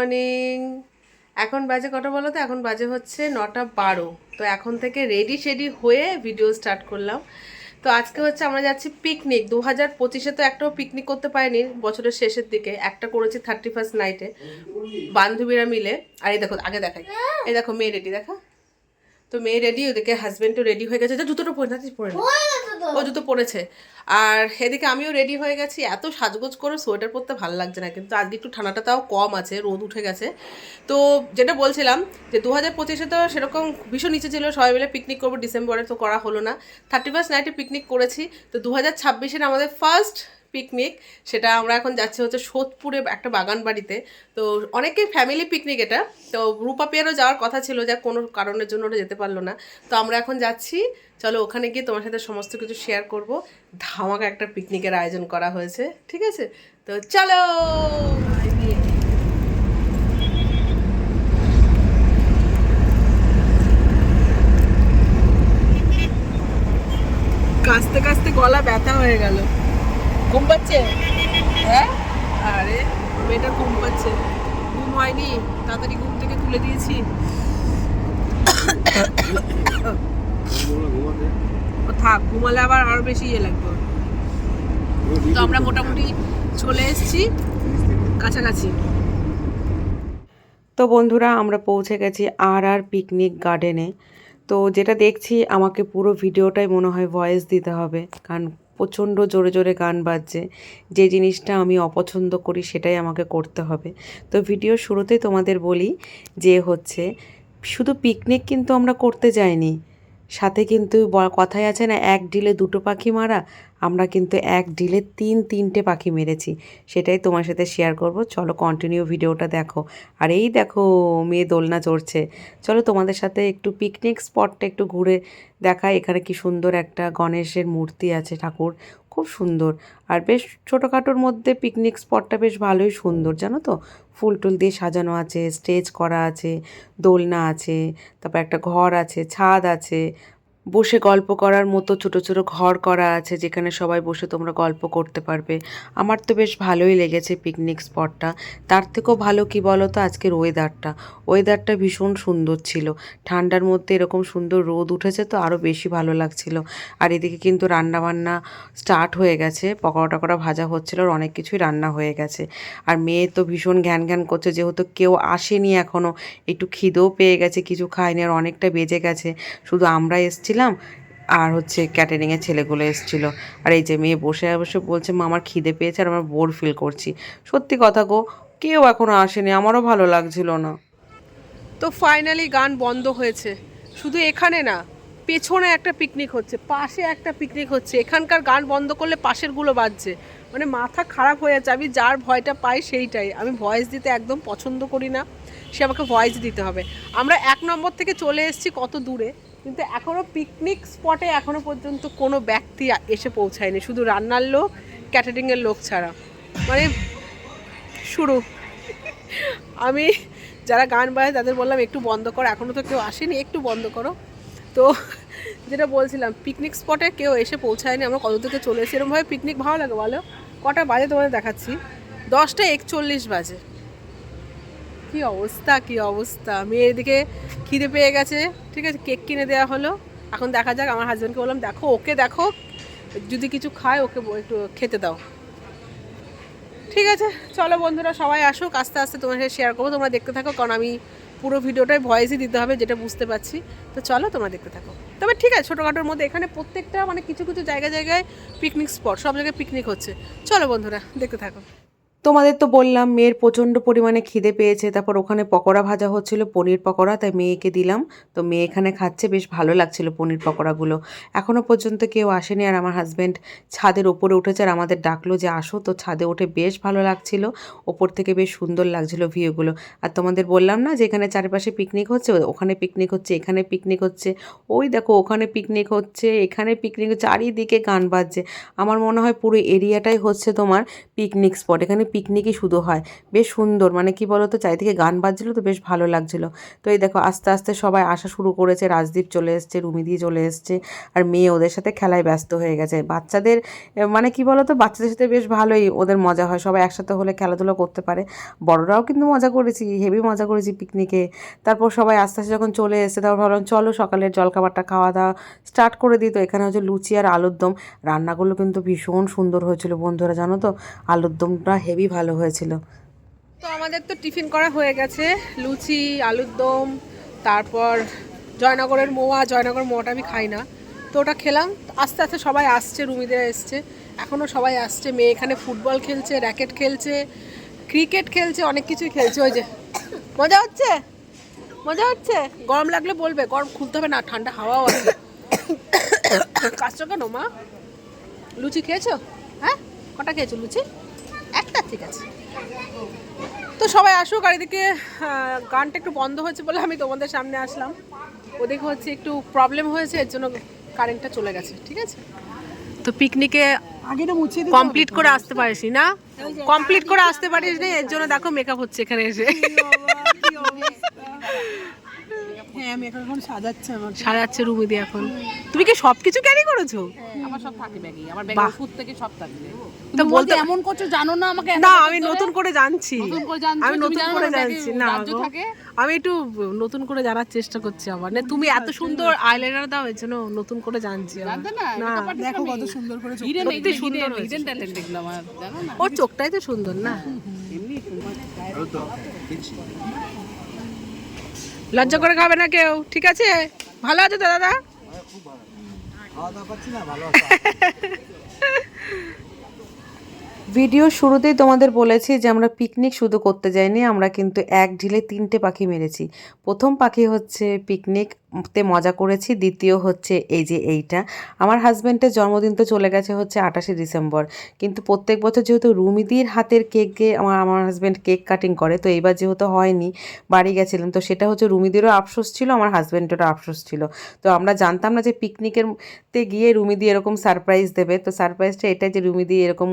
Morning. এখন বাজে কটা বলো তো? এখন বাজে হচ্ছে 9:12। তো এখন থেকে রেডি শেডি হয়ে ভিডিও স্টার্ট করলাম। তো আজকে হচ্ছে আমরা যাচ্ছি পিকনিক। 2025-এ তো একটাও পিকনিক করতে পারিনি, বছরের শেষের দিকে একটা করেছি 31st নাইটে বান্ধবীরা মিলে। আর এই দেখো, আগে দেখাই, এই দেখো মেয়ে রেডি, দেখা। তো মেয়ে রেডি, ওদিকে হাজবেন্ডও রেডি হয়ে গেছে। জুতোটা পরে না, পরে না, ও জুতো পরেছে। আর এদিকে আমিও রেডি হয়ে গেছি। এত সাজগোজ করে সোয়েটার পরতে ভালো লাগছে না, কিন্তু আজকে একটু ঠান্ডাটা তাও কম আছে, রোদ উঠে গেছে। তো যেটা বলছিলাম যে 2025-এ তো সেরকম ভীষণ ইচ্ছে ছিল সবাই মিলে পিকনিক করবো ডিসেম্বরে, তো করা হলো না। 31st নাইটে পিকনিক করেছি। তো 2026-এর আমাদের ফার্স্ট পিকনিক, সেটা আমরা এখন যাচ্ছি হচ্ছে সোদপুরে একটা বাগান বাড়িতে। তো অনেকেই ফ্যামিলি পিকনিক এটা। তো রূপাপিয়ারও যাওয়ার কথা ছিল, যা কোনো কারণের জন্য ওরা যেতে পারলো না। তো আমরা এখন যাচ্ছি, চলো ওখানে গিয়ে তোমার সাথে সমস্ত কিছু শেয়ার করব। ধামাকা একটা পিকনিকের আয়োজন করা হয়েছে, ঠিক আছে? তো চলো। কাস্তে কাস্তে গলা ব্যথা হয়ে গেল। ঘুম পাচ্ছে? হ্যাঁ, আরে মেয়েটা ঘুম পাচ্ছে। ঘুম হয়নি, তাড়াতাড়ি ঘুম থেকে তুলে দিয়েছি। ও থাক, ঘুমালে আবার আরো বেশি ইয়ে লাগবে। তো আমরা মোটামুটি চলে এসেছি কাছাকাছি। তো বন্ধুরা, আমরা পৌঁছে গেছি আর পিকনিক গার্ডেনে। তো যেটা দেখছি, আমাকে পুরো ভিডিওটাই মনে হয় ভয়েস দিতে হবে, কারণ প্রচণ্ড জোরে জোরে গান বাজছে। যে জিনিসটা আমি অপছন্দ করি সেটাই আমাকে করতে হবে। তো ভিডিও শুরুতেই তোমাদের বলি যে হচ্ছে, শুধু পিকনিক কিন্তু আমরা করতে যাইনি, সাথে কিন্তু কথাই আছে না, এক ডিলে দুটো পাখি মারা। আমরা কিন্তু এক ডিলে তিনটে পাখি মেরেছি। সেটাই তোমার সাথে শেয়ার করব। চলো কন্টিনিউ ভিডিওটা দেখো। আর এই দেখো, মেয়ে দোলনা চড়ছে। চলো তোমাদের সাথে একটু পিকনিক স্পটটা একটু ঘুরে দেখাই। এখানে কি সুন্দর একটা গণেশের মূর্তি আছে, ঠাকুর খুব সুন্দর। আর বেশ ছোটোখাটোর মধ্যে পিকনিক স্পটটা বেশ ভালোই সুন্দর, জানো তো। ফুল টুল দিয়ে সাজানো আছে, স্টেজ করা আছে, দোলনা আছে, তারপর একটা ঘর আছে, ছাদ আছে, বসে গল্প করার মতো ছোট ছোট ঘর করা আছে, যেখানে সবাই বসে তোমরা গল্প করতে পারবে। আমার তো বেশ ভালোই লেগেছে পিকনিক স্পটটা। তার থেকেও ভালো কি বলো তো, আজকের ওয়েদারটা ভীষণ সুন্দর ছিল। ঠান্ডার মধ্যে এরকম সুন্দর রোদ উঠেছে, তো আরও বেশি ভালো লাগছিল। আর এদিকে কিন্তু রান্নাবান্না স্টার্ট হয়ে গেছে, পকোড়া টকোড়া ভাজা হচ্ছিল, আর অনেক কিছুই রান্না হয়ে গেছে। আর মেয়ে তো ভীষণ ঘ্যান ঘ্যান করছে, যেহেতু কেউ আসেনি এখনও। একটু খিদেও পেয়ে গেছে, কিছু খায়নি, আর অনেকটা বেজে গেছে। শুধু আমরা এসছিলাম, আর হচ্ছে ক্যাটারিংয়ের ছেলেগুলো এসেছিলো। আর এই যে মেয়ে বসে বসে বলছে, মা আমার খিদে পেয়েছে আর আমার বোর ফিল করছি। সত্যি কথা গো, কেউ এখনও আসেনি, আমারও ভালো লাগছিল না। তো ফাইনালি গান বন্ধ হয়েছে। শুধু এখানে না, পেছনে একটা পিকনিক হচ্ছে, পাশে একটা পিকনিক হচ্ছে। এখানকার গান বন্ধ করলে পাশেরগুলো বাজছে। মানে মাথা খারাপ হয়ে যাচ্ছে। আমি যার ভয়টা পাই সেইটাই, আমি ভয়েস দিতে একদম পছন্দ করি না, সে আমাকে ভয়েস দিতে হবে। আমরা 1 নম্বর থেকে চলে এসেছি কত দূরে, কিন্তু এখনও পিকনিক স্পটে এখনও পর্যন্ত কোনো ব্যক্তি এসে পৌঁছায়নি, শুধু রান্নার লোক, ক্যাটারিংয়ের লোক ছাড়া। মানে শুরু। আমি যারা গান বাজায় তাদের বললাম একটু বন্ধ করো, এখনও তো কেউ আসেনি, একটু বন্ধ করো। তো যেটা বলছিলাম, পিকনিক স্পটে কেউ এসে পৌঁছায়নি, আমরা কত থেকে চলে এসেছি। এরকমভাবে পিকনিক ভালো লাগে বলো? কটা বাজে তোমাদের দেখাচ্ছি, 10:41 বাজে। কি অবস্থা, কি অবস্থা! মেয়ের দিকে খিদে পেয়ে গেছে, ঠিক আছে, কেক কিনে দেওয়া হলো। এখন দেখা যাক, আমার হাজব্যান্ডকে বললাম দেখো, ওকে দেখো, যদি কিছু খায় ওকে একটু খেতে দাও। ঠিক আছে, চলো বন্ধুরা, সবাই আসুক, আস্তে আস্তে তোমার সাথে শেয়ার করবো, তোমরা দেখতে থাকো, কারণ আমি পুরো ভিডিওটাই ভয়েসই দিতে হবে, যেটা বুঝতে পারছি। তো চলো তোমরা দেখতে থাকো। তবে ঠিক আছে, ছোটোখাটোর মধ্যে এখানে প্রত্যেকটা মানে কিছু কিছু জায়গায় জায়গায় পিকনিক স্পট, সব জায়গায় পিকনিক হচ্ছে। চলো বন্ধুরা, দেখতে থাকো। তোমাদের তো বললাম মেয়ের প্রচণ্ড পরিমাণে খিদে পেয়েছে, তারপর ওখানে পকোড়া ভাজা হচ্ছিল, পনির পকোড়া, তাই মেয়েকে দিলাম। তো মেয়ে এখানে খাচ্ছে, বেশ ভালো লাগছিল পনির পকোড়াগুলো। এখনও পর্যন্ত কেউ আসেনি, আর আমার হাজব্যান্ড ছাদের ওপরে উঠেছে, আর আমাদের ডাকলো যে আসো। তো ছাদে উঠে বেশ ভালো লাগছিল, ওপর থেকে বেশ সুন্দর লাগছিল ভিউগুলো। আর তোমাদের বললাম না যে এখানে চারপাশে পিকনিক হচ্ছে, ওখানে পিকনিক হচ্ছে, এখানে পিকনিক হচ্ছে, ওই দেখো ওখানে পিকনিক হচ্ছে, এখানে পিকনিক হচ্ছে, চারিদিকে গান বাজছে। আমার মনে হয় পুরো এরিয়াটাই হচ্ছে তোমার পিকনিক স্পট। এখানে পিকনিকই শুধু হয়। বেশ সুন্দর, মানে কি বলো তো, চারিদিকে গান বাজছিলো তো বেশ ভালো লাগছিলো। তো এই দেখো আস্তে আস্তে সবাই আসা শুরু করেছে, রাজদীপ চলে এসছে, রুমিদি চলে এসছে, আর মেয়ে ওদের সাথে খেলায় ব্যস্ত হয়ে গেছে। বাচ্চাদের মানে কি বলো তো, বাচ্চাদের সাথে বেশ ভালোই ওদের মজা হয়, সবাই একসাথে হলে খেলাধুলো করতে পারে। বড়রাও কিন্তু মজা করেছি, হেভি মজা করেছি পিকনিকে। তারপর সবাই আস্তে আস্তে যখন চলে এসছে, তারপর ভাবলাম চলো সকালের জলখাবারটা খাওয়া দাওয়া স্টার্ট করে দিই। তো এখানে হচ্ছে লুচি আর আলুর দম। রান্নাগুলো কিন্তু ভীষণ সুন্দর হয়েছিল বন্ধুরা, জানো তো, আলুর দমটা হেভি ভালো হয়েছিল। তো আমাদের তো টিফিন করা হয়ে গেছে, লুচি, আলুর দম, তারপর জয়নগরের মোয়া। জয়নগর মোয়াটা আমি খাই না, তো ওটা খেলাম। আস্তে আস্তে সবাই আসছে, রুমিদের এসছে, এখনও সবাই আসছে। মেয়ে এখানে ফুটবল খেলছে, র্যাকেট খেলছে, ক্রিকেট খেলছে, অনেক কিছুই খেলছে। ওই যে মজা হচ্ছে, মজা হচ্ছে। গরম লাগলে বলবে, গরম খুলতে হবে না, ঠান্ডা হাওয়াও আছে। কাজটা কেন মা? লুচি খেয়েছো? হ্যাঁ, কটা খেয়েছো লুচি? একটা, ঠিক আছে। তো সবাই আসুক। আর এদিকে গানটা একটু বন্ধ হয়েছে বলে আমি তোমাদের সামনে আসলাম। ওদিকে হচ্ছে একটু প্রবলেম হয়েছে, এর জন্য কারেন্টটা চলে গেছে, ঠিক আছে। তো পিকনিকে কমপ্লিট করে আসতে পারিস না, কমপ্লিট করে আসতে পারিস না, এর জন্য দেখো মেকআপ হচ্ছে এখানে এসে। হ্যাঁ, আমি এখন সাজাচ্ছে, আমার সাজাচ্ছে রুমিদি এখন। তুমি কি সবকিছু ক্যারি করেছো? আমার সব থাকে ব্যাগে, আমার ব্যাগে ওষুধ থেকে সব থাকে। তো বলতে এমন করছো, জানো না আমাকে? না, আমি নতুন করে জানছি, আমি নতুন করে জানছি না গো। আমি একটু নতুন করে জানার চেষ্টা করছি আমার। না, তুমি এত সুন্দর আইলাইনার দাও, এর জন্য নতুন করে জানছি। না, দেখো কত সুন্দর করে সত্যি সুন্দর হয়েছে। হিডেন ট্যালেন্ট দেখলো আমার, জানো না? ওর চোখটাই তো সুন্দর না? লজ্জা করে খাবে না কেউ, ঠিক আছে? ভালো আছে তো দাদা? ভিডিও শুরুতেই তোমাদের বলেছি যে আমরা পিকনিক শুধু করতে যাইনি, আমরা কিন্তু এক ঢিলে 3টে পাখি মেরেছি। প্রথম পাখি হচ্ছে পিকনিকতে মজা করেছি, দ্বিতীয় হচ্ছে এই যে এইটা। আমার হাজব্যান্ডের জন্মদিন তো চলে গেছে হচ্ছে 28শে ডিসেম্বর, কিন্তু প্রত্যেক বছর যেহেতু রুমিদির হাতের কেকে আমার হাজব্যান্ড কেক কাটিং করে, তো এইবার যেহেতু হয়নি, বাড়ি গেছিলাম, তো সেটা হচ্ছে রুমিদিরও আফসোস ছিল, আমার হাজব্যান্ডেরও আফসোস ছিল। তো আমরা জানতাম না যে পিকনিকের তে গিয়ে রুমিদি এরকম সারপ্রাইজ দেবে। তো সারপ্রাইজটা এটা যে রুমিদি এরকম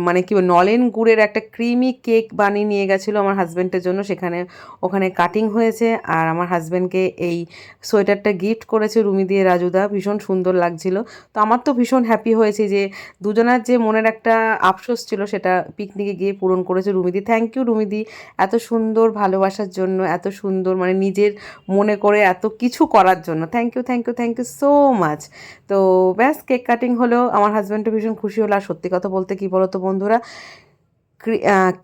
মানে কি নলেন গুড়ের একটা ক্রিমি কেক বানিয়ে নিয়ে গেছিলো আমার হাজব্যান্ডের জন্য। ওখানে কাটিং হয়েছে, আর আমার হাজব্যান্ডকে এই সোয়েটারটা গিফট করেছে রুমি দিয়ে রাজুদা, ভীষণ সুন্দর লাগছিল। তো আমার তো ভীষণ হ্যাপি হয়েছে যে দুজনার যে মনের একটা আফসোস ছিল সেটা পিকনিকে গিয়ে পূরণ করেছে রুমিদি। থ্যাংক ইউ রুমিদি, এত সুন্দর ভালোবাসার জন্য, এত সুন্দর মানে নিজের মনে করে এত কিছু করার জন্য। Thank you, thank you, thank you so much. তো ব্যাস, কেক কাটিং হলো, আমার হাজব্যান্ডও ভীষণ খুশি হলো। আর সত্যি কথা বলতে কি বলো তো বন্ধুরা,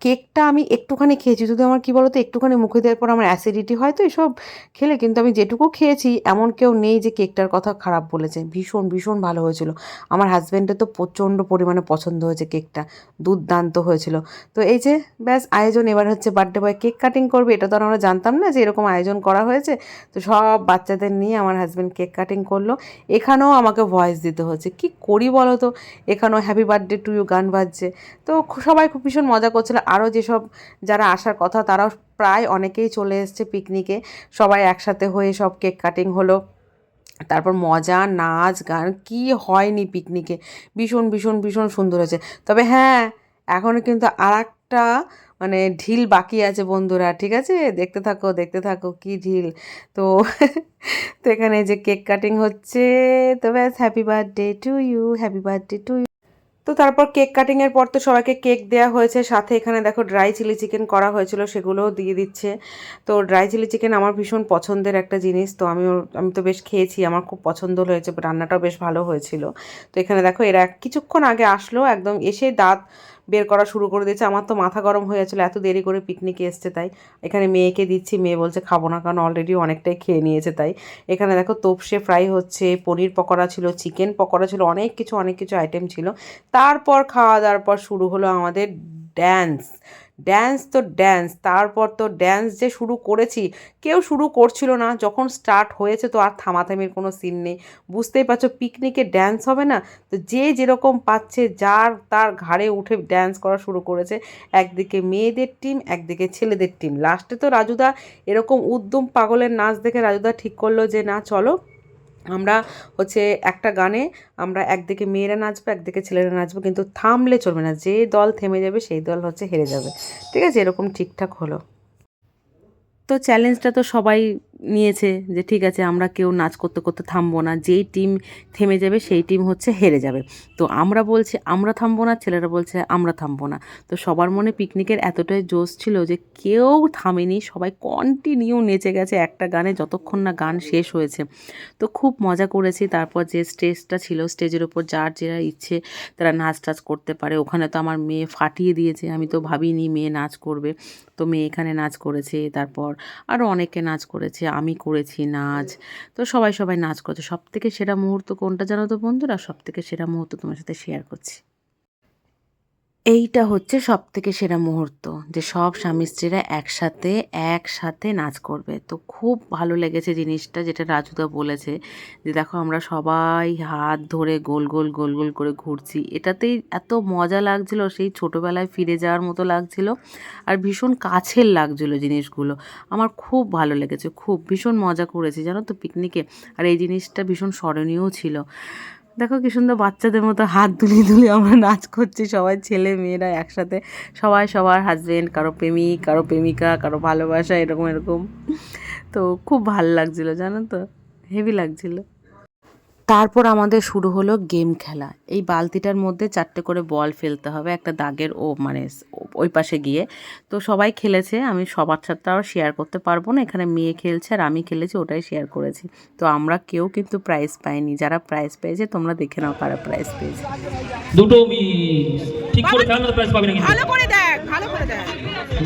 কেকটা আমি একটুখানি খেয়েছি, যদি আমার কি বলতো একটুখানি মুখে দেওয়ার পর আমার অ্যাসিডিটি হয় তো এসব খেলে, কিন্তু আমি যেটুকু খেয়েছি এমন কেউ নেই যে কেকটার কথা খারাপ বলেছে। ভীষণ ভীষণ ভালো হয়েছিল। আমার হাজব্যান্ডের তো প্রচণ্ড পরিমাণে পছন্দ হয়েছে কেকটা, দুর্দান্ত হয়েছিল। তো এই যে ব্যাস আয়োজন, এবার হচ্ছে বার্থডে বয় কেক কাটিং করবে, এটা তো আর আমরা জানতাম না যে এরকম আয়োজন করা হয়েছে। তো সব বাচ্চাদের নিয়ে আমার হাজব্যান্ড কেক কাটিং করলো। এখানেও আমাকে ভয়েস দিতে হচ্ছে, কি করি বলো তো, এখানেও হ্যাপি বার্থডে টু ইউ গান বাজছে। তো সবাই খুব ভীষণ মজা করছিল। আরও যেসব যারা আসার কথা তারাও প্রায় অনেকেই চলে এসছে পিকনিকে, সবাই একসাথে হয়ে সব কেক কাটিং হলো। তারপর মজা, নাচ গান কি হয়নি পিকনিকে, ভীষণ ভীষণ ভীষণ সুন্দর হয়েছে। তবে হ্যাঁ, এখনও কিন্তু আর একটা মানে ঢিল বাকি আছে বন্ধুরা, ঠিক আছে? দেখতে থাকো দেখতে থাকো কি ঢিল। তো তো এখানে যে কেক কাটিং হচ্ছে, তো ব্যাস happy birthday to you, happy birthday to you. তো তারপর কেক কাটিংয়ের পর তো সবাইকে কেক দেওয়া হয়েছে, সাথে এখানে দেখো ড্রাই চিলি চিকেন করা হয়েছিল, সেগুলোও দিয়ে দিচ্ছে। তো ড্রাই চিলি চিকেন আমার ভীষণ পছন্দের একটা জিনিস, তো আমি তো বেশ খেয়েছি, আমার খুব পছন্দ হয়েছে, রান্নাটাও বেশ ভালো হয়েছিল। তো এখানে দেখো এরা কিছুক্ষণ আগে আসলো, একদম এসে দাঁত বের করা শুরু করে দিয়েছে। আমার তো মাথা গরম হয়ে যাচ্ছিলো, এত দেরি করে পিকনিকে এসছে। তাই এখানে মেয়েকে দিচ্ছি, মেয়ে বলছে খাবো না, কারণ অলরেডি অনেকটাই খেয়ে নিয়েছে। তাই এখানে দেখো তোপসে ফ্রাই হচ্ছে, পনির পকোড়া ছিল, চিকেন পকোড়া ছিল, অনেক কিছু আইটেম ছিল। তারপর খাওয়া দাওয়ার পর শুরু হলো আমাদের ড্যান্স। তারপর তো ড্যান্স যে শুরু করেছি, কেউ শুরু করছিল না, যখন স্টার্ট হয়েছে তো আর থামাথামির কোনো সিন নেই। বুঝতেই পারছো পিকনিকে ড্যান্স হবে না, তো যে যেরকম পাচ্ছে যার তার ঘাড়ে উঠে ড্যান্স করা শুরু করেছে। একদিকে মেয়েদের টিম, একদিকে ছেলেদের টিম। লাস্টে তো রাজুদা এরকম উদ্যম পাগলের নাচ দেখে রাজুদা ঠিক করলো যে না চলো আমরা হচ্ছে একটা গানে আমরা একদিকে মেয়েরা নাচবো, একদিকে ছেলেরা নাচবো, কিন্তু থামলে চলবে না, যে দল থেমে যাবে সেই দল হচ্ছে হেরে যাবে। ঠিক আছে, এরকম ঠিকঠাক হলো। তো চ্যালেঞ্জটা তো সবাই নিয়েছে যে ঠিক আছে আমরা কেউ নাচ করতে করতে থামবো না, যেই টিম থেমে যাবে সেই টিম হচ্ছে হেরে যাবে। তো আমরা বলছি আমরা থামবো না, ছেলেরা বলছে আমরা থামবো না। তো সবার মনে পিকনিকের এতটাই জোশ ছিল যে কেউ থামেনি, সবাই কন্টিনিউ নেচে গেছে একটা গানে যতক্ষণ না গান শেষ হয়েছে। তো খুব মজা করেছি। তারপর যে স্টেজটা ছিল, স্টেজের ওপর যার যারা ইচ্ছে তারা নাচ টাচ করতে পারে। ওখানে তো আমার মেয়ে ফাটিয়ে দিয়েছে, আমি তো ভাবিনি মেয়ে নাচ করবে, তো মেয়ে এখানে নাচ করেছে। তারপর আরও অনেকে নাচ করেছে, আমি করেছি নাচ। তো সবাই সবাই নাচ করেছে। সবথেকে সেরা মুহূর্ত কোনটা জানো তো বন্ধুরা? সবথেকে সেরা মুহূর্ত তোমার সাথে শেয়ার করছি। এইটা হচ্ছে সবথেকে সেরা মুহূর্ত, যে সব স্বামী স্ত্রীরা একসাথে নাচ করবে। তো খুব ভালো লেগেছে জিনিসটা, যেটা রাজুদা বলেছে যে দেখো আমরা সবাই হাত ধরে গোল গোল গোল গোল করে ঘুরছি। এটাতেই এত মজা লাগছিল, সেই ছোটোবেলায় ফিরে যাওয়ার মতো লাগছিল, আর ভীষণ কাছের লাগছিল জিনিসগুলো। আমার খুব ভালো লেগেছে, খুব ভীষণ মজা করেছি জানো তো পিকনিকে। আর এই জিনিসটা ভীষণ স্মরণীয়ও ছিল। দেখো কি সুন্দর বাচ্চাদের মতো হাত দুলিয়ে দুলিয়ে আমরা নাচ করছি, সবাই ছেলে মেয়েরা একসাথে, সবাই সবার হাজবেন্ড, কারো প্রেমিক, কারো প্রেমিকা, কারো ভালোবাসা, এরকম এরকম। তো খুব ভাল লাগছিলো জানো তো, হেভি লাগছিলো। তারপর আমাদের শুরু হলো গেম খেলা। এই বালতিটার মধ্যে 4টে করে বল ফেলতে হবে একটা দাগের মানে ওই পাশে গিয়ে। তো সবাই খেলেছে, আমি সবার সাথে আর শেয়ার করতে পারবো না, এখানে মেয়ে খেলছে আর আমি খেলেছি, ওটাই শেয়ার করেছি। তো আমরা কেউ কিন্তু প্রাইজ পাইনি, যারা প্রাইজ পেয়েছে তোমরা দেখে নাও কারা প্রাইজ পেয়েছে। দুটো মিস, ঠিক করে খেললে তো প্রাইজ পাবে না কিন্তু। ভালো করে দেখ, ভালো করে দেখ।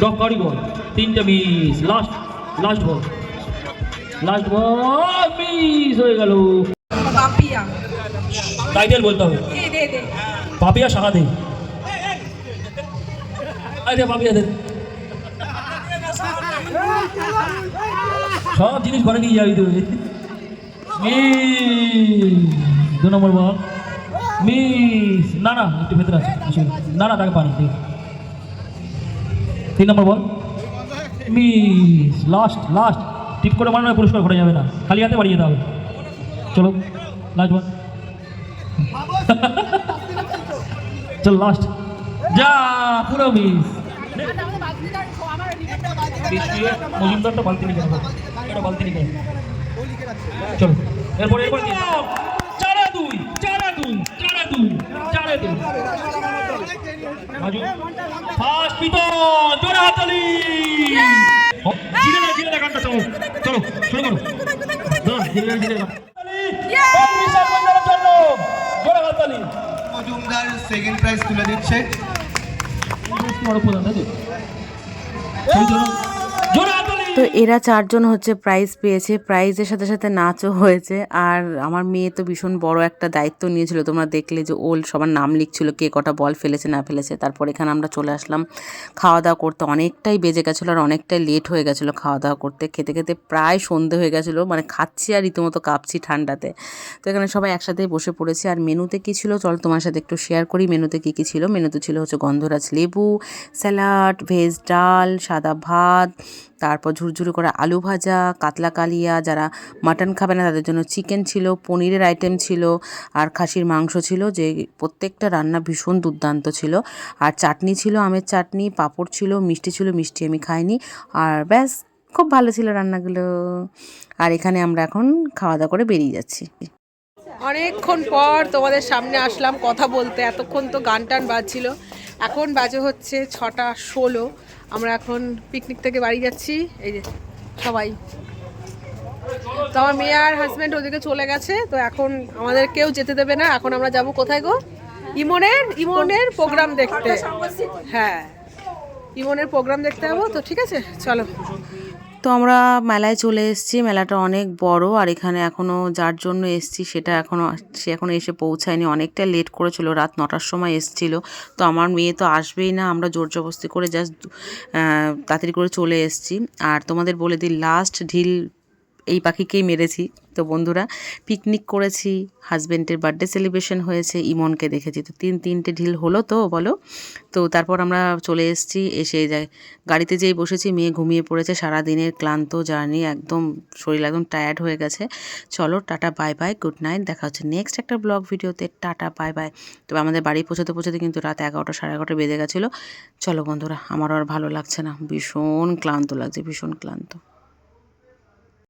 ডক কারি বল, 3টে মিস, লাস্ট বল মিস হয়ে গেল। পাপিয়া টাইটেল বলতে হবে, দে দে। পাপিয়া শাখা দে, আরে পাপিয়া দে। সব জিনিস ঘরে নিয়ে যাবি তুই। মিস, 2 নম্বর বল মিস, না একটু ভেতরে আছে, না তাকে পানি ঠিক। 3 নম্বর বল মিস, লাস্ট টিপ করে মারলে পুরস্কার ঘটে যাবে না, খালি হাতে বাড়িয়ে যেতে হবে। চলো লাস্ট বল, চল লাস্ট, যা পুরো মিস। মজুমদারটা বালতি নিয়ে যাবো, এটা বালতি নিয়ে যাবো। চলো এরপর 4-2 রাজু ফার্স্ট পিতন, জোরে হাততালি। জিলে না গানটা, চলো শুরু করো। মজুমদার সেকেন্ড প্রাইজ তুলে দিচ্ছে। তো এরা 4জন হচ্ছে প্রাইজ পেয়েছে, প্রাইজের সাথে সাথে নাচও হয়েছে। আর আমার মেয়ে তো ভীষণ বড় একটা দায়িত্ব নিয়েছিল, তোমরা দেখলে যে ওল সবার নাম লিখছিল, কে কটা বল ফেলেছে না ফেলেছে। তারপর এখানে আমরা চলে আসলাম খাওয়া দাওয়া করতে, অনেকটাই বেজে গেছিলো আর অনেকটাই লেট হয়ে গেছিলো খাওয়া দাওয়া করতে, খেতে খেতে প্রায় সন্ধে হয়ে গেছিলো, মানে খাচ্ছি আর রীতিমতো কাঁপছি ঠান্ডাতে। তো এখানে সবাই একসাথেই বসে পড়েছি। আর মেনুতে কী ছিল চল তোমার সাথে একটু শেয়ার করি। মেনুতে কী কী ছিল? মেনুতে ছিল হচ্ছে গন্ধরাজ লেবু, স্যালাড, ভেজ ডাল, সাদা ভাত, তারপর ঝুরঝুরি করে আলু ভাজা, কাতলা কালিয়া, যারা মাটন খাবে না তাদের জন্য চিকেন ছিল, পনিরের আইটেম ছিল, আর খাসির মাংস ছিল, যে প্রত্যেকটা রান্না ভীষণ দুর্দান্ত ছিল। আর চাটনি ছিল, আমের চাটনি, পাঁপড় ছিল, মিষ্টি ছিল, মিষ্টি আমি খাইনি। আর ব্যাস, খুব ভালো ছিল রান্নাগুলো। আর এখানে আমরা এখন খাওয়া দাওয়া করে বেরিয়ে যাচ্ছি। অনেকক্ষণ পর তোমাদের সামনে আসলাম কথা বলতে, এতক্ষণ তো গান টান বাজছিল। এখন বাজে হচ্ছে 6:16। আমরা এখন পিকনিক থেকে বাড়ি যাচ্ছি, এই যে সবাই। তো আমার মেয়ে আর হাজব্যান্ড ওদিকে চলে গেছে, তো এখন আমাদের কেউ যেতে দেবে না। এখন আমরা যাব কোথায় গো? ইমনের প্রোগ্রাম দেখতে। হ্যাঁ, ইমনের প্রোগ্রাম দেখতে যাবো। তো ঠিক আছে, চলো। তো আমরা মেলায় চলে এসেছি, মেলাটা অনেক বড়। আর এখানে এখনও যার জন্য এসেছি সে এখনও এসে পৌঁছায়নি, অনেকটা লেট করেছিল, রাত 9টার সময় এসেছিলো। তো আমার মেয়ে তো আসবেই না, আমরা জোর জবরদস্তি করে জাস্ট তাড়াতাড়ি করে চলে এসেছি। আর তোমাদের বলে দিই, লাস্ট ঢিল এই পাখিকেই মেরেছি। তো বন্ধুরা পিকনিক করেছি, হাজব্যান্ডের বার্থডে সেলিব্রেশন হয়েছে, ইমনকে দেখেছি। তো তিনটে ঢিল হলো তো বলো। তো তারপর আমরা চলে এসেছি, এসে যায় গাড়িতে যেই বসেছি, মেয়ে ঘুমিয়ে পড়েছে। সারা দিনের ক্লান্ত জার্নি, একদম শরীর একদম টায়ার্ড হয়ে গেছে। চলো tata bye bye, good night, দেখা হচ্ছে নেক্সট একটা ব্লগ ভিডিওতে। Tata bye bye. তবে আমাদের বাড়ি পৌঁছাতে কিন্তু রাত 11টা 11:30 বেজে গেছিলো। চলো বন্ধুরা, আমারও আর ভালো লাগছে না, ভীষণ ক্লান্ত লাগছে, ভীষণ ক্লান্ত।